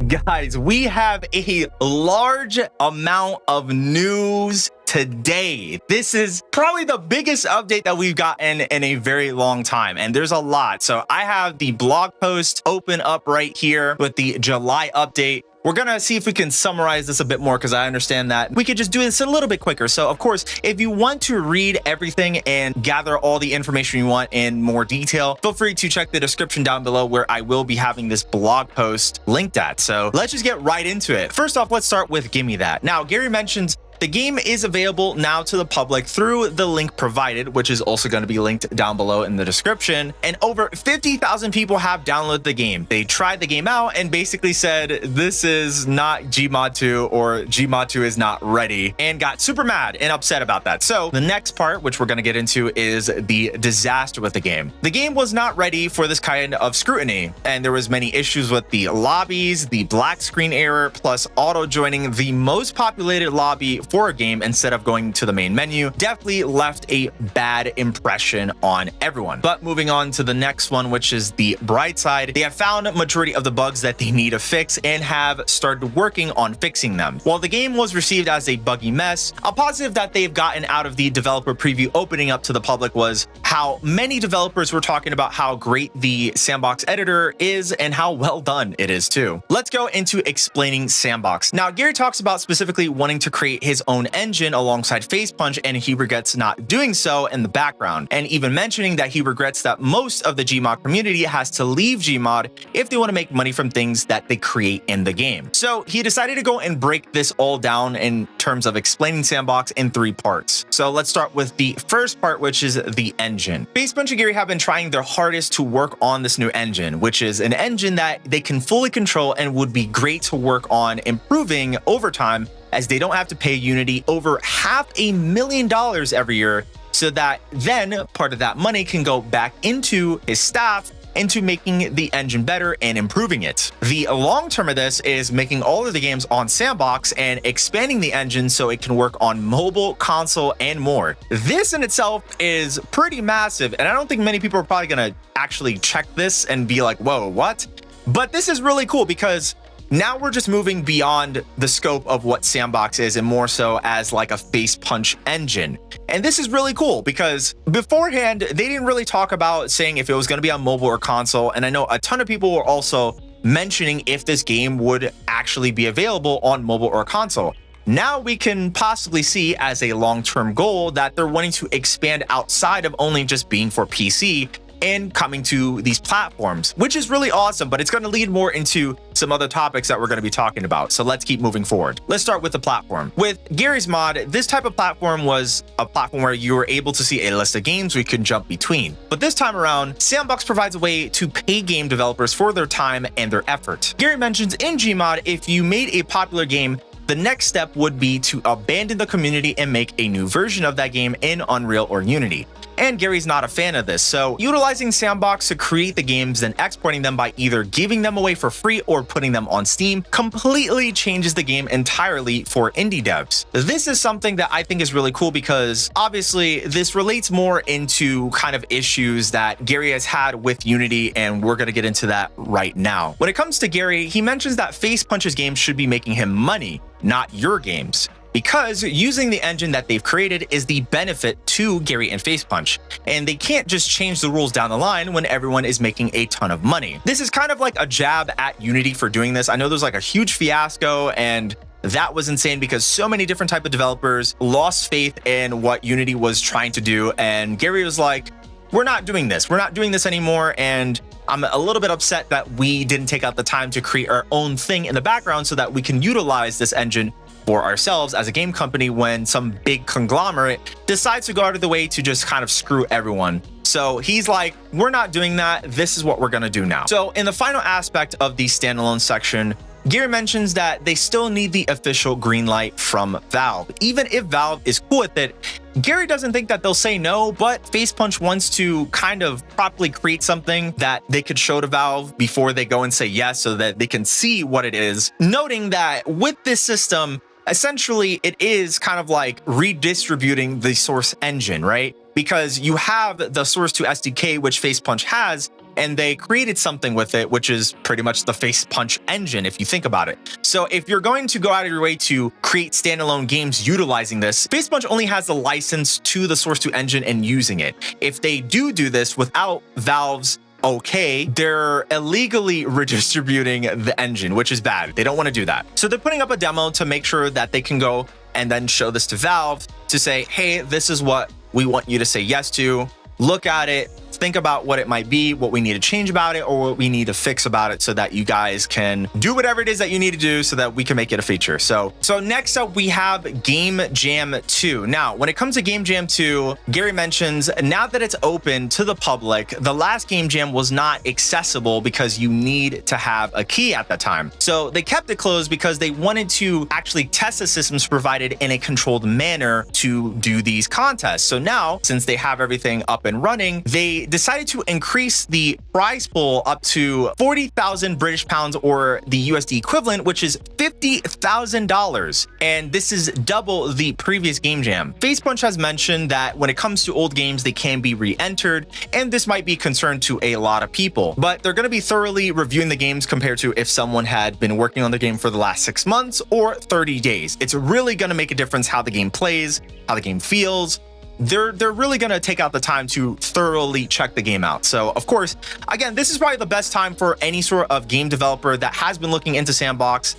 Guys, we have a large amount of news today. This is probably the biggest update that we've gotten in a very long time, and there's a lot. So I have the blog post open up right here with the July update. We're gonna see if we can summarize this a bit more because I understand that we could just do this a little bit quicker. So of course, if you want to read everything and gather all the information you want in more detail, feel free to check the description down below where I will be having this blog post linked at. So let's just get right into it. First off, let's start with Gimme That. Now, Gary mentions the game is available now to the public through the link provided, which is also going to be linked down below in the description. And over 50,000 people have downloaded the game. They tried the game out and basically said, this is not Gmod 2 or Gmod 2 is not ready, and got super mad and upset about that. So the next part, which we're going to get into, is the disaster with the game. The game was not ready for this kind of scrutiny, and there was many issues with the lobbies, the black screen error, plus auto joining the most populated lobby for a game instead of going to the main menu. Definitely left a bad impression on everyone. But moving on to the next one, which is the bright side, they have found a majority of the bugs that they need to fix and have started working on fixing them. While the game was received as a buggy mess, a positive that they've gotten out of the developer preview opening up to the public was how many developers were talking about how great the sandbox editor is and how well done it is too. Let's go into explaining Sandbox. Now, Gary talks about specifically wanting to create his own engine alongside Facepunch, and he regrets not doing so in the background, and even mentioning that he regrets that most of the Gmod community has to leave Gmod if they want to make money from things that they create in the game. So he decided to go and break this all down in terms of explaining Sandbox in 3 parts. So let's start with the first part, which is the engine. Facepunch and Gary have been trying their hardest to work on this new engine, which is an engine that they can fully control and would be great to work on improving over time, as they don't have to pay Unity over $500,000 every year, so that then part of that money can go back into his staff into making the engine better and improving it. The long term of this is making all of the games on Sandbox and expanding the engine so it can work on mobile, console, and more. This in itself is pretty massive, and I don't think many people are probably gonna actually check this and be like, whoa, what? But this is really cool because now we're just moving beyond the scope of what Sandbox is and more so as like a Facepunch engine. And this is really cool because beforehand, they didn't really talk about saying if it was going to be on mobile or console. And I know a ton of people were also mentioning if this game would actually be available on mobile or console. Now we can possibly see as a long-term goal that they're wanting to expand outside of only just being for PC and coming to these platforms, which is really awesome, but it's going to lead more into some other topics that we're going to be talking about. So let's keep moving forward. Let's start with the platform. With Gary's mod, this type of platform was a platform where you were able to see a list of games we could jump between. But this time around, Sandbox provides a way to pay game developers for their time and their effort. Gary mentions in Gmod, if you made a popular game, the next step would be to abandon the community and make a new version of that game in Unreal or Unity. And Gary's not a fan of this, so utilizing Sandbox to create the games and exporting them by either giving them away for free or putting them on Steam completely changes the game entirely for indie devs. This is something that I think is really cool because obviously this relates more into kind of issues that Gary has had with Unity, and we're going to get into that right now. When it comes to Gary, he mentions that Facepunch's games should be making him money, not your games, because using the engine that they've created is the benefit to Gary and Facepunch, and they can't just change the rules down the line when everyone is making a ton of money. This is kind of like a jab at Unity for doing this. I know there's like a huge fiasco, and that was insane because so many different type of developers lost faith in what Unity was trying to do, and Gary was like, we're not doing this. We're not doing this anymore, and I'm a little bit upset that we didn't take out the time to create our own thing in the background so that we can utilize this engine for ourselves as a game company when some big conglomerate decides to go out of the way to just kind of screw everyone. So he's like, we're not doing that. This is what we're going to do now. So in the final aspect of the standalone section, Gary mentions that they still need the official green light from Valve. Even if Valve is cool with it, Gary doesn't think that they'll say no, but Facepunch wants to kind of properly create something that they could show to Valve before they go and say yes, so that they can see what it is. Noting that with this system, essentially it is kind of like redistributing the source engine, right? Because you have the source to SDK, which Facepunch has, and they created something with it, which is pretty much the Face Punch engine, if you think about it. So if you're going to go out of your way to create standalone games utilizing this, Face Punch only has the license to the Source 2 engine and using it. If they do this without Valve's okay, they're illegally redistributing the engine, which is bad. They don't want to do that. So they're putting up a demo to make sure that they can go and then show this to Valve to say, hey, this is what we want you to say yes to. Look at it, think about what it might be, what we need to change about it, or what we need to fix about it so that you guys can do whatever it is that you need to do so that we can make it a feature. So next up, we have Game Jam 2. Now, when it comes to Game Jam 2, Gary mentions now that it's open to the public, the last Game Jam was not accessible because you need to have a key at that time. So they kept it closed because they wanted to actually test the systems provided in a controlled manner to do these contests. So now, since they have everything up and running, they decided to increase the prize pool up to 40,000 British pounds, or the USD equivalent, which is $50,000. And this is double the previous Game Jam. Face Punch has mentioned that when it comes to old games, they can be re-entered, and this might be a concern to a lot of people. But they're going to be thoroughly reviewing the games compared to if someone had been working on the game for the last 6 months or 30 days. It's really going to make a difference how the game plays, how the game feels. They're really going to take out the time to thoroughly check the game out. So, of course, again, this is probably the best time for any sort of game developer that has been looking into Sandbox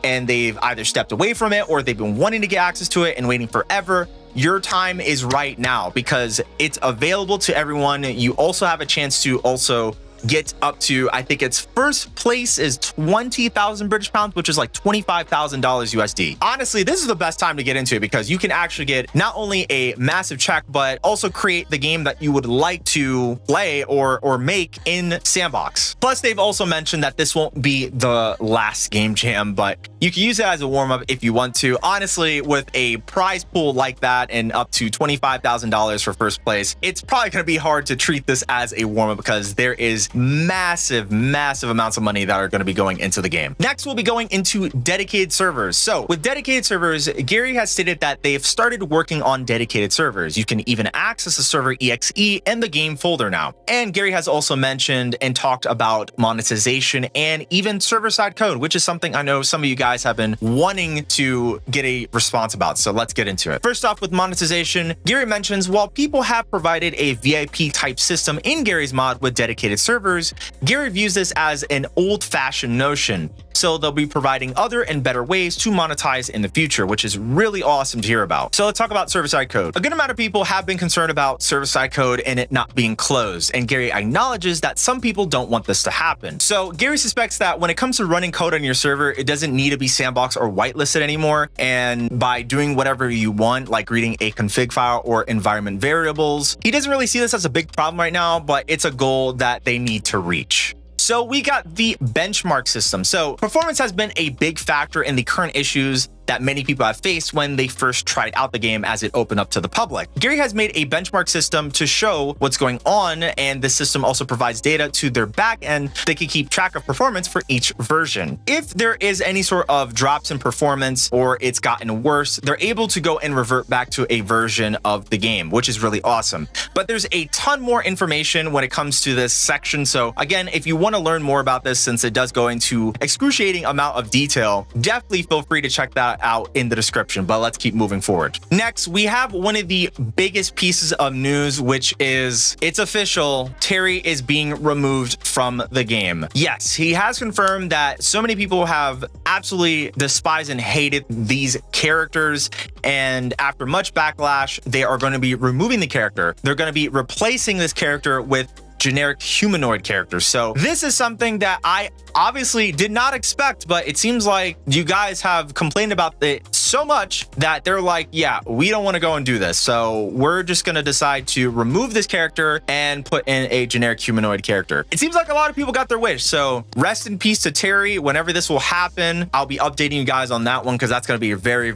and they've either stepped away from it or they've been wanting to get access to it and waiting forever. Your time is right now because it's available to everyone. You also have a chance to also get up to, I think it's first place is 20,000 British pounds, which is like $25,000 USD. Honestly, this is the best time to get into it because you can actually get not only a massive check, but also create the game that you would like to play or make in Sandbox. Plus, they've also mentioned that this won't be the last Game Jam, but you can use it as a warm-up if you want to. Honestly, with a prize pool like that and up to $25,000 for first place, it's probably going to be hard to treat this as a warm-up because there is massive amounts of money that are going to be going into the game. Next, we'll be going into dedicated servers. So with dedicated servers, Gary has stated that they've started working on dedicated servers. You can even access the server exe in the game folder now. And Gary has also mentioned and talked about monetization and even server-side code, which is something I know some of you guys have been wanting to get a response about. So let's get into it. First off, with monetization, Gary mentions while people have provided a VIP type system in Gary's mod with dedicated servers, Gary views this as an old-fashioned notion. So they'll be providing other and better ways to monetize in the future, which is really awesome to hear about. So let's talk about server-side code. A good amount of people have been concerned about server-side code and it not being closed, and Gary acknowledges that some people don't want this to happen. So Gary suspects that when it comes to running code on your server, it doesn't need to be sandbox or whitelisted anymore, and by doing whatever you want, like reading a config file or environment variables, he doesn't really see this as a big problem right now, but it's a goal that they need to reach. So we got the benchmark system. So performance has been a big factor in the current issues that many people have faced when they first tried out the game as it opened up to the public. Gary has made a benchmark system to show what's going on, and the system also provides data to their backend. They can keep track of performance for each version. If there is any sort of drops in performance or it's gotten worse, they're able to go and revert back to a version of the game, which is really awesome. But there's a ton more information when it comes to this section. So again, if you want to learn more about this, since it does go into excruciating amount of detail, definitely feel free to check that out in the description, but let's keep moving forward. Next, we have one of the biggest pieces of news, which is it's official. Terry is being removed from the game. Yes, he has confirmed that so many people have absolutely despised and hated these characters, and after much backlash, they are going to be removing the character. They're going to be replacing this character with generic humanoid characters. So this is something that I obviously did not expect, but it seems like you guys have complained about it so much that they're like, yeah, we don't want to go and do this. So we're just going to decide to remove this character and put in a generic humanoid character. It seems like a lot of people got their wish. So rest in peace to Terry. Whenever this will happen, I'll be updating you guys on that one because that's going to be very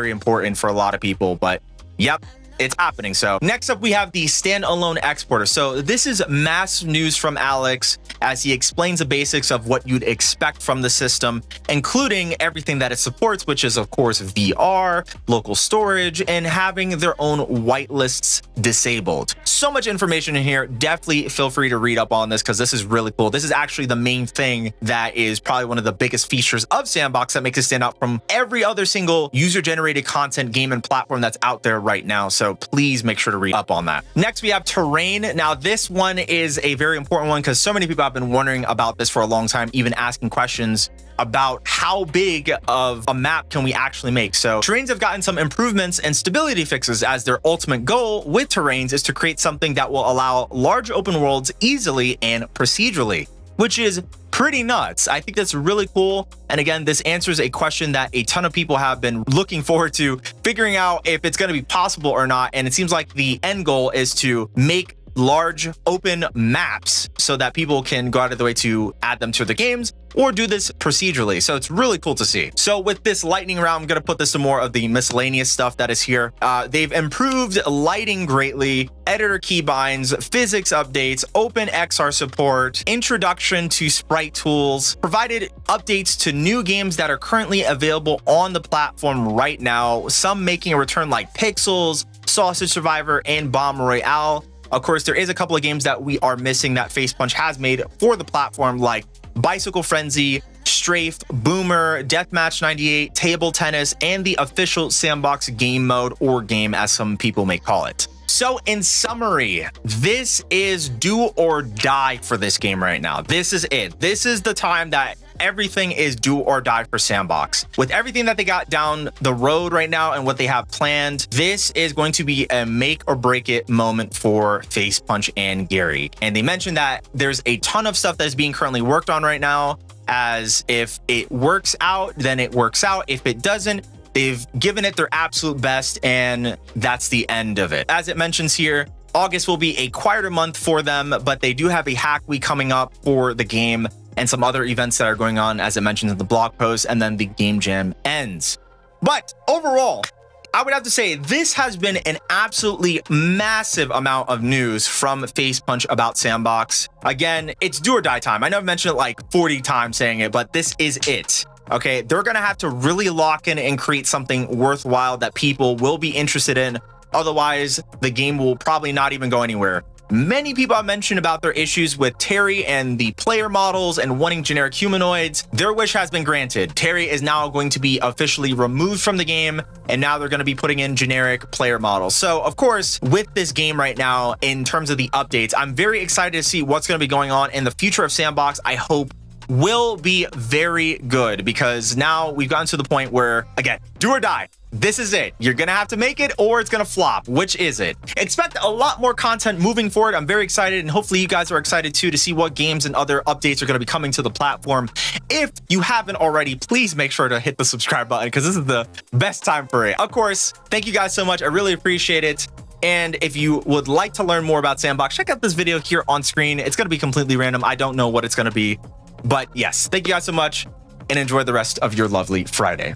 important for a lot of people. But yep, it's happening. So next up, we have the Standalone Exporter. So this is massive news from Alex as he explains the basics of what you'd expect from the system, including everything that it supports, which is, of course, VR, local storage, and having their own whitelists disabled. So much information in here. Definitely feel free to read up on this because this is really cool. This is actually the main thing that is probably one of the biggest features of Sandbox that makes it stand out from every other single user-generated content game and platform that's out there right now. So please make sure to read up on that. Next, we have terrain. Now, this one is a very important one because so many people have been wondering about this for a long time, even asking questions about how big of a map can we actually make. So terrains have gotten some improvements and stability fixes, as their ultimate goal with terrains is to create something that will allow large open worlds easily and procedurally, which is pretty nuts. I think that's really cool. And again, this answers a question that a ton of people have been looking forward to figuring out if it's going to be possible or not. And it seems like the end goal is to make large open maps so that people can go out of the way to add them to the games or do this procedurally. So it's really cool to see. So with this lightning round, I'm going to put this some more of the miscellaneous stuff that is here. They've improved lighting greatly, editor keybinds, physics updates, open XR support, introduction to sprite tools, provided updates to new games that are currently available on the platform right now, some making a return like Pixels, Sausage Survivor, and Bomb Royale. Of course, there is a couple of games that we are missing that Facepunch has made for the platform, like Bicycle Frenzy, Strafed, Boomer, Deathmatch 98, Table Tennis, and the official Sandbox game mode, or game as some people may call it. So in summary, this is do or die for this game right now. This is it. This is the time that everything is do or die for Sandbox. With everything that they got down the road right now and what they have planned, this is going to be a make or break it moment for Facepunch and Gary. And they mentioned that there's a ton of stuff that is being currently worked on right now, as if it works out, then it works out. If it doesn't, they've given it their absolute best, and that's the end of it. As it mentions here, August will be a quieter month for them, but they do have a hack week coming up for the game and some other events that are going on, as it mentions in the blog post, and then the game jam ends. But overall, I would have to say this has been an absolutely massive amount of news from Facepunch about Sandbox. Again, it's do or die time. I know I've mentioned it like 40 times saying it, but this is it. Okay, they're going to have to really lock in and create something worthwhile that people will be interested in. Otherwise, the game will probably not even go anywhere. Many people have mentioned about their issues with Terry and the player models and wanting generic humanoids. Their wish has been granted. Terry is now going to be officially removed from the game, and now they're going to be putting in generic player models. So, of course, with this game right now, in terms of the updates, I'm very excited to see what's going to be going on in the future of Sandbox. I hope will be very good, because now we've gotten to the point where, again, do or die. This is it. You're going to have to make it or it's going to flop. Which is it? Expect a lot more content moving forward. I'm very excited, and hopefully you guys are excited too to see what games and other updates are going to be coming to the platform. If you haven't already, please make sure to hit the subscribe button, because this is the best time for it. Of course, thank you guys so much. I really appreciate it. And if you would like to learn more about Sandbox, check out this video here on screen. It's going to be completely random. I don't know what it's going to be. But yes, thank you guys so much, and enjoy the rest of your lovely Friday.